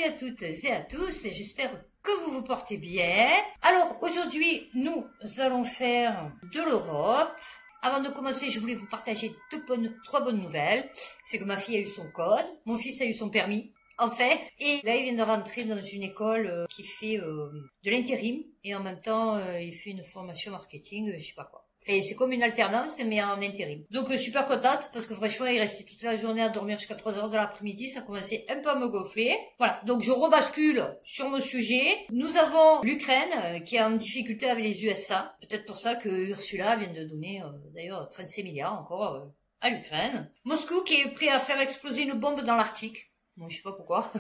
Salut à toutes et à tous, j'espère que vous vous portez bien. Alors aujourd'hui, nous allons faire de l'Europe. Avant de commencer, je voulais vous partager trois bonnes nouvelles. C'est que ma fille a eu son code, mon fils a eu son permis, en fait. Et là, il vient de rentrer dans une école qui fait de l'intérim. Et en même temps, il fait une formation marketing, je sais pas quoi. Enfin, c'est comme une alternance, mais en intérim. Donc, super contente, parce que franchement, il restait toute la journée à dormir jusqu'à 3 heures de l'après-midi. Ça commençait un peu à me gonfler. Voilà. Donc, je rebascule sur mon sujet. Nous avons l'Ukraine, qui est en difficulté avec les USA. Peut-être pour ça que Ursula vient de donner, d'ailleurs, 35 milliards encore à l'Ukraine. Moscou, qui est prêt à faire exploser une bombe dans l'Arctique. Bon, je sais pas pourquoi.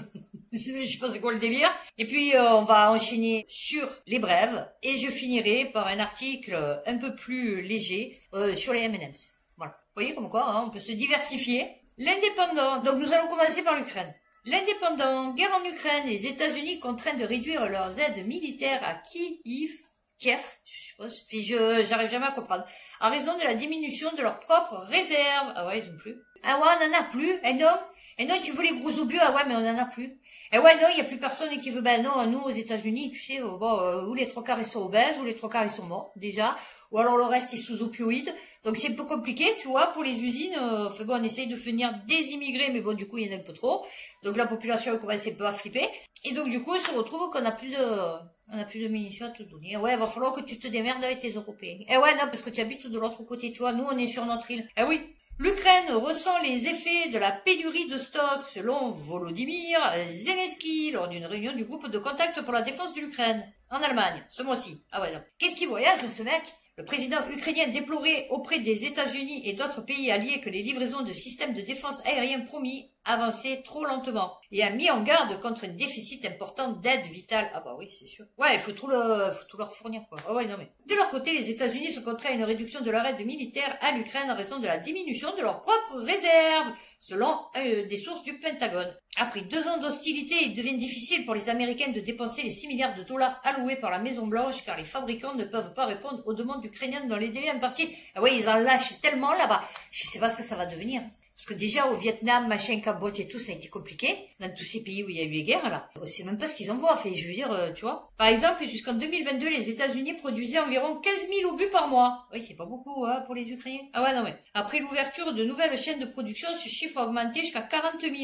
Je sais pas c'est quoi le délire. Et puis, on va enchaîner sur les brèves. Et je finirai par un article un peu plus léger sur les M&M's. Voilà. Vous voyez comme quoi, hein, on peut se diversifier. L'indépendant. Donc, nous allons commencer par l'Ukraine. L'indépendant. Guerre en Ukraine. Les États-Unis contraints de réduire leurs aides militaires à Kiev, je suppose. Puis j'arrive jamais à comprendre. En raison de la diminution de leurs propres réserves. Ah ouais, ils ont plus. Ah ouais, on en a plus. Eh non. Et non, tu veux les gros obus, ah ouais, mais on en a plus. Et ouais, non, il y a plus personne qui veut, ben non, nous, aux États-Unis, tu sais, où les trois quarts ils sont obèses, où les trois quarts ils sont morts, déjà, ou alors le reste est sous opioïdes. Donc c'est un peu compliqué, tu vois, pour les usines. Enfin bon, on essaye de finir des immigrés, mais bon, du coup, il y en a un peu trop. Donc la population commence un peu à flipper. Et donc du coup, on se retrouve qu'on a plus de munitions à te donner. Ouais, il va falloir que tu te démerdes avec tes Européens. Et ouais, non, parce que tu habites de l'autre côté, tu vois, nous, on est sur notre île. Eh oui. L'Ukraine ressent les effets de la pénurie de stock selon Volodymyr Zelensky lors d'une réunion du groupe de contact pour la défense de l'Ukraine en Allemagne ce mois-ci. Ah ouais, non. Qu'est-ce qu'il voyage ce mec? Le président ukrainien déplorait auprès des États-Unis et d'autres pays alliés que les livraisons de systèmes de défense aériens promis avançaient trop lentement et a mis en garde contre un déficit important d'aide vitale. Ah bah oui, c'est sûr. Ouais, il faut tout leur fournir, quoi. Ah ouais, non mais. De leur côté, les États-Unis sont contraints à une réduction de leur aide militaire à l'Ukraine en raison de la diminution de leurs propres réserves, selon des sources du Pentagone. Après 2 ans d'hostilité, il devient difficile pour les Américains de dépenser les 6 milliards de dollars alloués par la Maison-Blanche car les fabricants ne peuvent pas répondre aux demandes ukrainiennes dans les délais impartis. Ah ouais, ils en lâchent tellement là-bas. Je sais pas ce que ça va devenir. Parce que déjà, au Vietnam, machin, Cambodge et tout, ça a été compliqué. Dans tous ces pays où il y a eu les guerres, là. On sait même pas ce qu'ils envoient. Fait, je veux dire, tu vois. Par exemple, jusqu'en 2022, les États-Unis produisaient environ 15 000 obus par mois. Oui, c'est pas beaucoup, hein, pour les Ukrainiens. Ah ouais, non, mais. Après l'ouverture de nouvelles chaînes de production, ce chiffre a augmenté jusqu'à 40 000.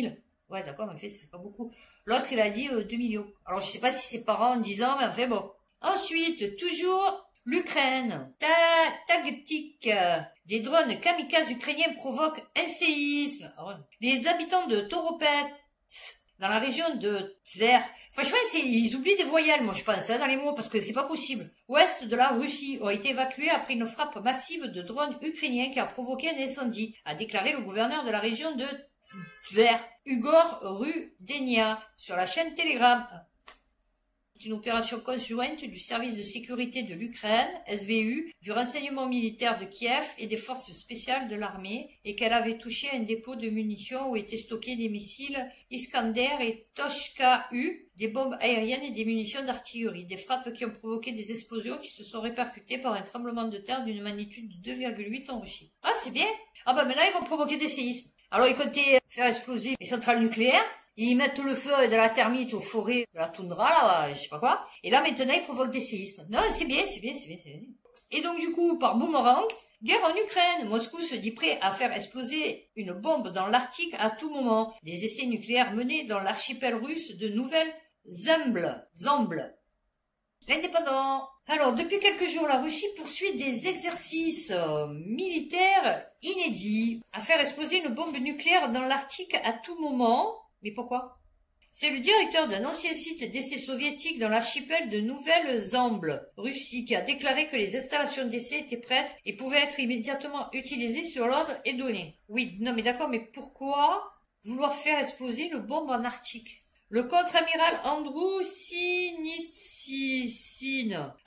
Ouais, d'accord, mais en fait, ça fait pas beaucoup. L'autre, il a dit 2 millions. Alors, je sais pas si c'est par an en 10 ans, mais enfin, bon. Ensuite, toujours, l'Ukraine. Tactique. Des drones kamikazes ukrainiens provoquent un séisme. Les habitants de Toropets, dans la région de Tver, franchement, ils oublient des voyelles, moi je pense, hein, dans les mots, parce que c'est pas possible. Ouest de la Russie ont été évacués après une frappe massive de drones ukrainiens qui a provoqué un incendie, a déclaré le gouverneur de la région de Tver, Igor Rudenia, sur la chaîne Telegram. C'est une opération conjointe du service de sécurité de l'Ukraine, SBU, du renseignement militaire de Kiev et des forces spéciales de l'armée, et qu'elle avait touché un dépôt de munitions où étaient stockés des missiles Iskander et Toshka-U, des bombes aériennes et des munitions d'artillerie, des frappes qui ont provoqué des explosions qui se sont répercutées par un tremblement de terre d'une magnitude de 2,8 en Russie. Ah, c'est bien. Ah bah maintenant ils vont provoquer des séismes. Alors ils comptaient faire exploser les centrales nucléaires. Ils mettent le feu et de la thermite aux forêts de la toundra, là, je sais pas quoi. Et là, maintenant, ils provoquent des séismes. Non, c'est bien. Et donc, du coup, par boomerang, guerre en Ukraine. Moscou se dit prêt à faire exploser une bombe dans l'Arctique à tout moment. Des essais nucléaires menés dans l'archipel russe de Nouvelle-Zamble. L'indépendant. Alors, depuis quelques jours, la Russie poursuit des exercices militaires inédits à faire exploser une bombe nucléaire dans l'Arctique à tout moment. Mais pourquoi? C'est le directeur d'un ancien site d'essais soviétique dans l'archipel de Nouvelle-Zamble, Russie, qui a déclaré que les installations d'essais étaient prêtes et pouvaient être immédiatement utilisées sur l'ordre et donné. Oui, non mais d'accord, mais pourquoi vouloir faire exploser une bombe en Arctique? Le contre-amiral Andrew Sinitsyn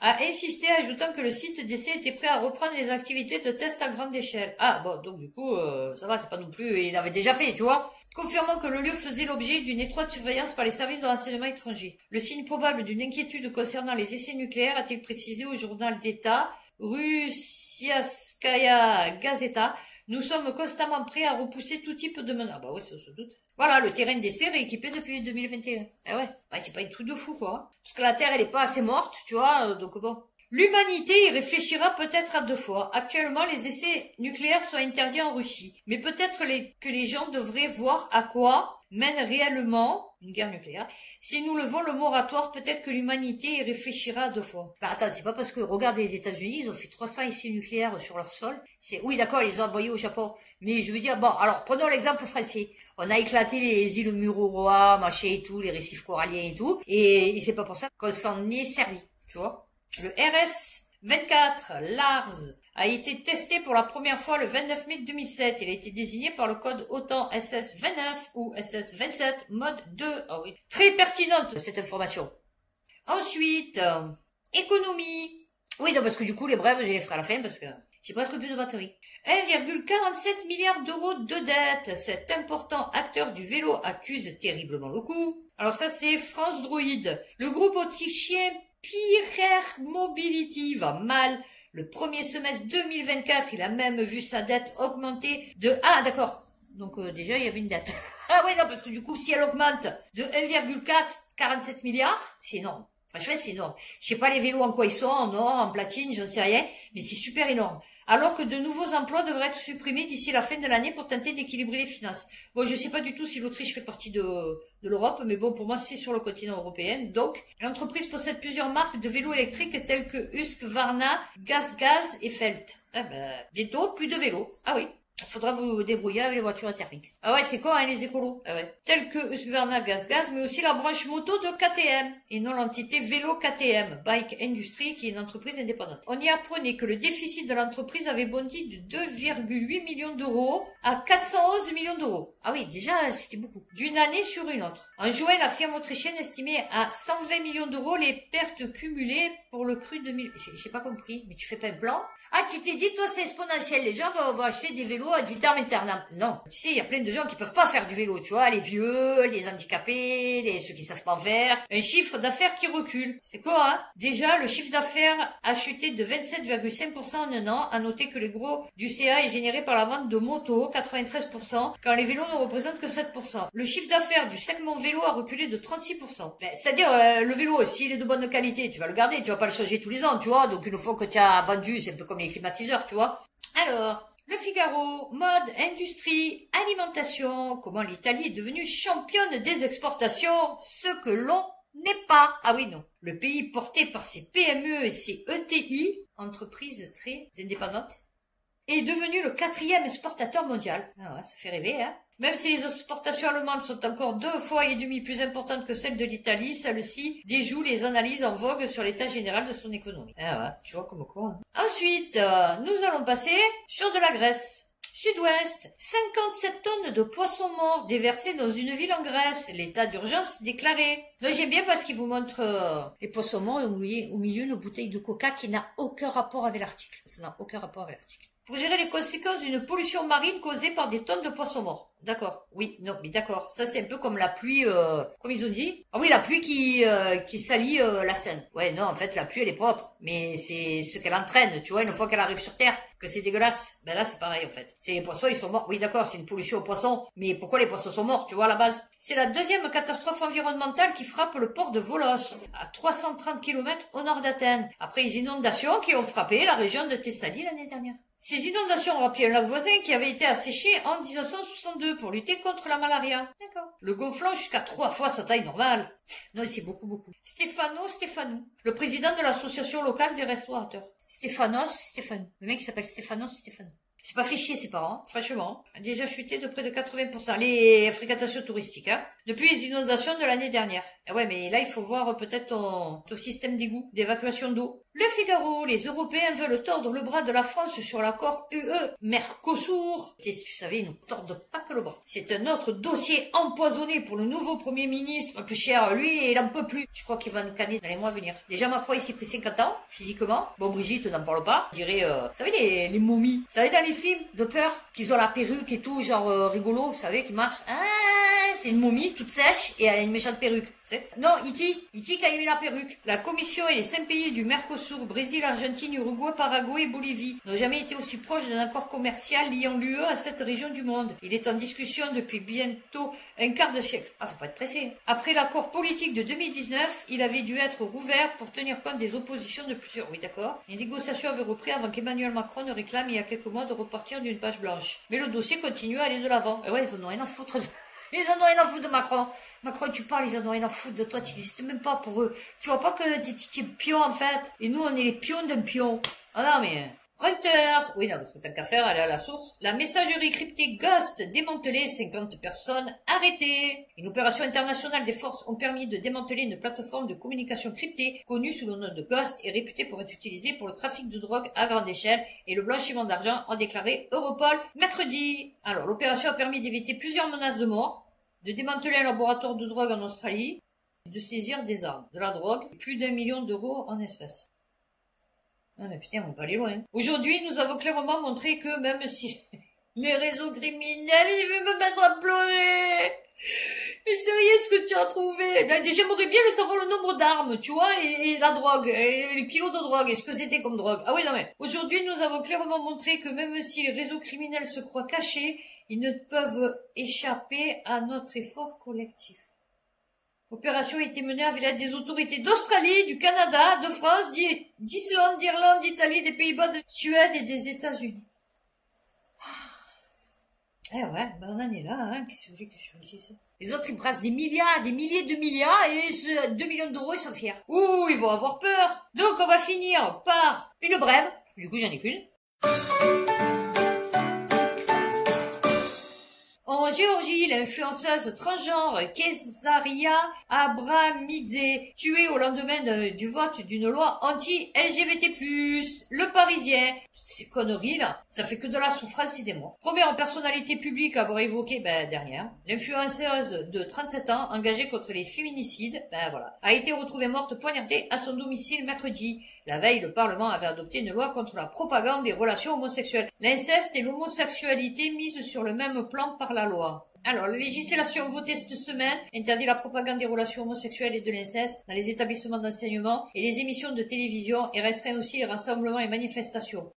a insisté, ajoutant que le site d'essai était prêt à reprendre les activités de test à grande échelle. Ah bon, donc du coup, ça va, c'est pas non plus... Il avait déjà fait, tu vois, confirmant que le lieu faisait l'objet d'une étroite surveillance par les services de renseignement étrangers. Le signe probable d'une inquiétude concernant les essais nucléaires a-t-il précisé au journal d'État Russiaskaya Gazeta, Nous sommes constamment prêts à repousser tout type de menace. Ah bah ouais, ça se doute. Voilà, le terrain d'essai rééquipé depuis 2021. Eh ouais, c'est pas un truc de fou, quoi. Hein. Parce que la Terre, elle est pas assez morte, tu vois, donc bon. L'humanité y réfléchira peut-être à 2 fois. Actuellement, les essais nucléaires sont interdits en Russie. Mais peut-être que les gens devraient voir à quoi mène réellement une guerre nucléaire. Si nous levons le moratoire, peut-être que l'humanité y réfléchira à 2 fois. Bah attends, c'est pas parce que, regarde les États-Unis, ils ont fait 300 essais nucléaires sur leur sol. Oui, d'accord, ils les ont envoyés au Japon. Mais je veux dire, bon, alors, prenons l'exemple français. On a éclaté les îles Mururoa, machin et tout, les récifs coralliens et tout. Et c'est pas pour ça qu'on s'en est servi, tu vois. Le RS-24 Lars a été testé pour la première fois le 29 mai 2007. Il a été désigné par le code OTAN SS-29 ou SS-27 mode 2. Ah oui. Très pertinente cette information. Ensuite, économie. Oui, non, parce que du coup, les brèves, je les ferai à la fin parce que j'ai presque plus de batterie. 1,47 milliard d'euros de dette. Cet important acteur du vélo accuse terriblement le coup. Alors ça, c'est France Droid. Le groupe autrichien Pierer Mobility va mal. Le premier semestre 2024, il a même vu sa dette augmenter de... Ah, d'accord. Donc déjà, il y avait une dette. Ah ouais, non, parce que du coup, si elle augmente de 1,47 milliards, c'est énorme. Franchement, c'est énorme. Je sais pas les vélos en quoi ils sont, en or, en platine, j'en sais rien, mais c'est super énorme. Alors que de nouveaux emplois devraient être supprimés d'ici la fin de l'année pour tenter d'équilibrer les finances. Bon, je sais pas du tout si l'Autriche fait partie de l'Europe, mais bon, pour moi, c'est sur le continent européen. Donc, l'entreprise possède plusieurs marques de vélos électriques telles que Husqvarna, GasGas et Felt. Ah ben, bientôt, plus de vélos. Ah oui. Il faudra vous débrouiller avec les voitures thermiques. Ah ouais, c'est quoi, hein, les écolos? Ah ouais. Tels que Husqvarna GasGas, mais aussi la branche moto de KTM, et non l'entité vélo KTM, Bike Industry, qui est une entreprise indépendante. On y apprenait que le déficit de l'entreprise avait bondi de 2,8 millions d'euros à 411 millions d'euros. Ah oui, déjà, c'était beaucoup. D'une année sur une autre. En juin, la firme autrichienne estimait à 120 millions d'euros les pertes cumulées pour le cru 2000. J'ai pas compris, mais tu fais pas un plan? Ah, tu t'es dit, toi, c'est exponentiel. Les gens vont acheter des vélos ad vitam aeternam. Non. Tu sais, il y a plein de gens qui peuvent pas faire du vélo, tu vois. Les vieux, les handicapés, ceux qui savent pas en faire. Un chiffre d'affaires qui recule. C'est quoi, hein? Déjà, le chiffre d'affaires a chuté de 27,5% en un an. À noter que le gros du CA est généré par la vente de motos, 93%, quand les vélos ne représentent que 7%. Le chiffre d'affaires du segment vélo a reculé de 36%. Ben, c'est-à-dire, le vélo, s'il est de bonne qualité, tu vas le garder, tu vas pas le changer tous les ans, tu vois. Donc, une fois que tu as vendu, c'est un peu comme les climatiseurs, tu vois. Alors, Le Figaro, mode, industrie, alimentation, comment l'Italie est devenue championne des exportations, ce que l'on n'est pas. Ah oui, non. Le pays porté par ses PME et ses ETI, entreprises très indépendantes, est devenu le 4e exportateur mondial. Ah ouais, ça fait rêver, hein. Même si les exportations allemandes sont encore 2,5 fois plus importantes que celles de l'Italie, celle-ci déjoue les analyses en vogue sur l'état général de son économie. Ah ouais, tu vois comme quoi. Hein. Ensuite, nous allons passer sur de la Grèce. Sud-Ouest, 57 tonnes de poissons morts déversés dans une ville en Grèce. L'état d'urgence déclaré. Mais j'aime bien parce qu'il vous montre les poissons morts et au milieu une bouteille de coca qui n'a aucun rapport avec l'article. Ça n'a aucun rapport avec l'article. Pour gérer les conséquences d'une pollution marine causée par des tonnes de poissons morts. D'accord. Oui, non, mais d'accord. Ça, c'est un peu comme la pluie, comme ils ont dit. Ah oui, la pluie qui salit la Seine. Ouais, non, en fait, la pluie, elle est propre. Mais c'est ce qu'elle entraîne, tu vois, une fois qu'elle arrive sur Terre, que c'est dégueulasse. Ben là, c'est pareil, en fait. C'est les poissons, ils sont morts. Oui, d'accord, c'est une pollution aux poissons. Mais pourquoi les poissons sont morts, tu vois, à la base? C'est la deuxième catastrophe environnementale qui frappe le port de Volos, à 330 km au nord d'Athènes, après les inondations qui ont frappé la région de Thessalie l'année dernière. Ces inondations ont rappelé un lac voisin qui avait été asséché en 1962 pour lutter contre la malaria. D'accord. Le gonflant jusqu'à 3 fois sa taille normale. Non, c'est beaucoup. Stéphanou, le président de l'association locale des restaurateurs. Stéphanou. Le mec, il s'appelle Stéphanou. C'est pas fait chier, ses parents, franchement. A déjà chuté de près de 80%. Les fréquentations touristiques, hein. Depuis les inondations de l'année dernière. Et ouais, mais là, il faut voir peut-être ton système d'égout, d'évacuation d'eau. Le Figaro, les Européens veulent tordre le bras de la France sur l'accord UE-Mercosur. Et si tu savais, ils ne tordent pas que le bras. C'est un autre dossier empoisonné pour le nouveau Premier ministre. Plus cher, lui, il en peut plus. Je crois qu'il va nous canner dans les mois à venir. Déjà, Macron, il s'est pris 50 ans, physiquement. Bon, Brigitte, n'en parle pas. Je dirais, vous savez, les momies. Vous savez, dans les films de peur, qu'ils ont la perruque et tout, genre rigolo, vous savez, qui marche. Ah, c'est une momie toute sèche et elle a une méchante perruque. Non, Iti quand il met la perruque. La Commission et les 5 pays du Mercosur, Brésil, Argentine, Uruguay, Paraguay et Bolivie, n'ont jamais été aussi proches d'un accord commercial liant l'UE à cette région du monde. Il est en discussion depuis bientôt un quart de siècle. Ah, faut pas être pressé. Après l'accord politique de 2019, il avait dû être rouvert pour tenir compte des oppositions de plusieurs. Oui, d'accord. Les négociations avaient repris avant qu'Emmanuel Macron ne réclame il y a quelques mois de repartir d'une page blanche. Mais le dossier continue à aller de l'avant. Et ouais, ils en ont rien à foutre. Ils en ont rien à foutre de Macron. Macron, tu parles, ils en ont rien à foutre de toi, tu n'existes même pas pour eux. Tu vois pas que t'es pion, en fait. Et nous, on est les pions d'un pion. Ah non, mais... Reuters. Oui, non, parce que t'as qu'à faire, elle est à la source. La messagerie cryptée Ghost démantelée, 50 personnes arrêtées. Une opération internationale des forces ont permis de démanteler une plateforme de communication cryptée connue sous le nom de Ghost et réputée pour être utilisée pour le trafic de drogue à grande échelle et le blanchiment d'argent, a déclaré Europol mercredi. Alors, l'opération a permis d'éviter plusieurs menaces de mort, de démanteler un laboratoire de drogue en Australie, de saisir des armes, de la drogue, plus d'1 million d'euros en espèces. Ah mais putain, on va pas aller loin. Aujourd'hui, nous avons clairement montré que même si les réseaux criminels, ils veulent me mettre à pleurer. Mais c'est rien ce que tu as trouvé. Ben, j'aimerais bien savoir le nombre d'armes, tu vois, et la drogue, et le kilo de drogue, et ce que c'était comme drogue. Ah oui, non mais, aujourd'hui, nous avons clairement montré que même si les réseaux criminels se croient cachés, ils ne peuvent échapper à notre effort collectif. L'opération a été menée avec l'aide des autorités d'Australie, du Canada, de France, d'Islande, d'Irlande, d'Italie, des Pays-Bas, de Suède et des États-Unis. Eh ouais, ben on en est là, hein, qu'est-ce que je dis. Les autres, ils brassent des milliards, des milliers de milliards, et 2 millions d'euros, ils sont fiers. Ouh, ils vont avoir peur. Donc, on va finir par une brève. Du coup, j'en ai qu'une. En Géorgie, l'influenceuse transgenre Kesaria Abramidze, tuée au lendemain du vote d'une loi anti-LGBT+. Le Parisien. Ces conneries là, ça fait que de la souffrance et des morts. Première personnalité publique à avoir évoqué, dernière, l'influenceuse de 37 ans engagée contre les féminicides, voilà, a été retrouvée morte poignardée à son domicile mercredi. La veille, le Parlement avait adopté une loi contre la propagande des relations homosexuelles. L'inceste et l'homosexualité mises sur le même plan par la loi. Alors, la législation votée cette semaine interdit la propagande des relations homosexuelles et de l'inceste dans les établissements d'enseignement et les émissions de télévision et restreint aussi les rassemblements et manifestations.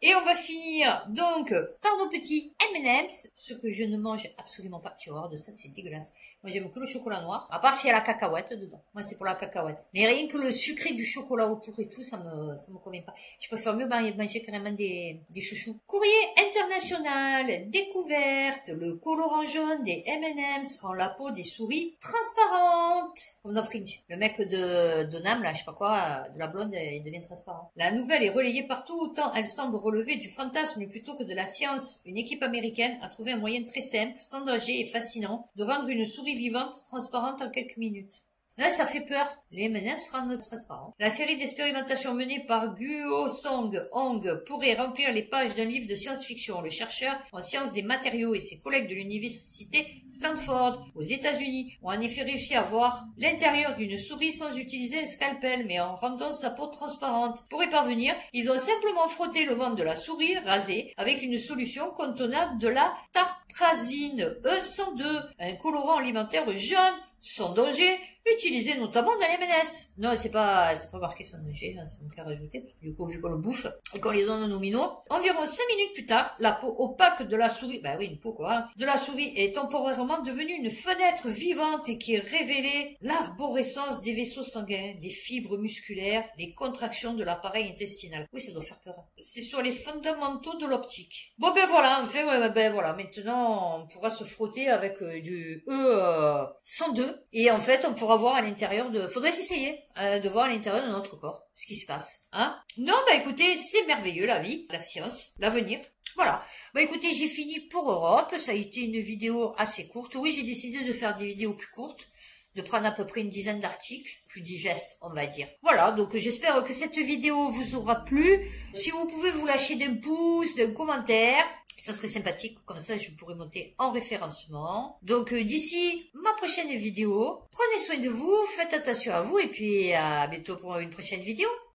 Et on va finir donc par nos petits M&M's, ce que je ne mange absolument pas. Tu vois, de ça c'est dégueulasse. Moi j'aime que le chocolat noir, à part s'il y a la cacahuète dedans. Moi c'est pour la cacahuète. Mais rien que le sucré du chocolat autour et tout, ça me convient pas. Je préfère mieux manger carrément des chouchous. Courrier international, découverte, le colorant jaune des M&M's rend la peau des souris transparente. Comme dans Fringe. Le mec de Nam, là, je sais pas quoi, de la blonde, il devient transparent. La nouvelle est relayée partout, autant elle semble relever du fantasme plutôt que de la science. Une équipe américaine a trouvé un moyen très simple, sans danger et fascinant, de rendre une souris vivante transparente en quelques minutes. Là, ça fait peur. Les M&M's rendent transparents. La série d'expérimentations menée par Guo Song Hong pourrait remplir les pages d'un livre de science-fiction. Le chercheur en sciences des matériaux et ses collègues de l'université Stanford aux États-Unis ont en effet réussi à voir l'intérieur d'une souris sans utiliser un scalpel, mais en rendant sa peau transparente. Pour y parvenir, ils ont simplement frotté le ventre de la souris rasée avec une solution contenant de la tartrazine E102, un colorant alimentaire jaune sans danger, utilisé notamment dans les M&M's. Non, c'est pas marqué sans danger, hein, c'est mon cas rajouté, parce que du coup, vu qu'on le bouffe et qu'on les donne à nos minots, environ 5 minutes plus tard, la peau opaque de la souris, oui, une peau quoi, hein, de la souris est temporairement devenue une fenêtre vivante et qui révélait l'arborescence des vaisseaux sanguins, les fibres musculaires, les contractions de l'appareil intestinal. Oui, ça doit faire peur. C'est sur les fondamentaux de l'optique. Bon, voilà, enfin, voilà, maintenant, on pourra se frotter avec du E102, et en fait, on pourra voir à l'intérieur faudrait essayer de voir à l'intérieur de notre corps ce qui se passe. Hein? Non, écoutez, c'est merveilleux la vie, la science, l'avenir. Voilà. Écoutez, j'ai fini pour Europe. Ça a été une vidéo assez courte. Oui, j'ai décidé de faire des vidéos plus courtes, de prendre à peu près une dizaine d'articles, plus digestes, on va dire. Voilà, donc j'espère que cette vidéo vous aura plu. Si vous pouvez vous lâcher d'un pouce, d'un commentaire, ça serait sympathique, comme ça je pourrais monter en référencement. Donc d'ici ma prochaine vidéo, prenez soin de vous, faites attention à vous et puis à bientôt pour une prochaine vidéo.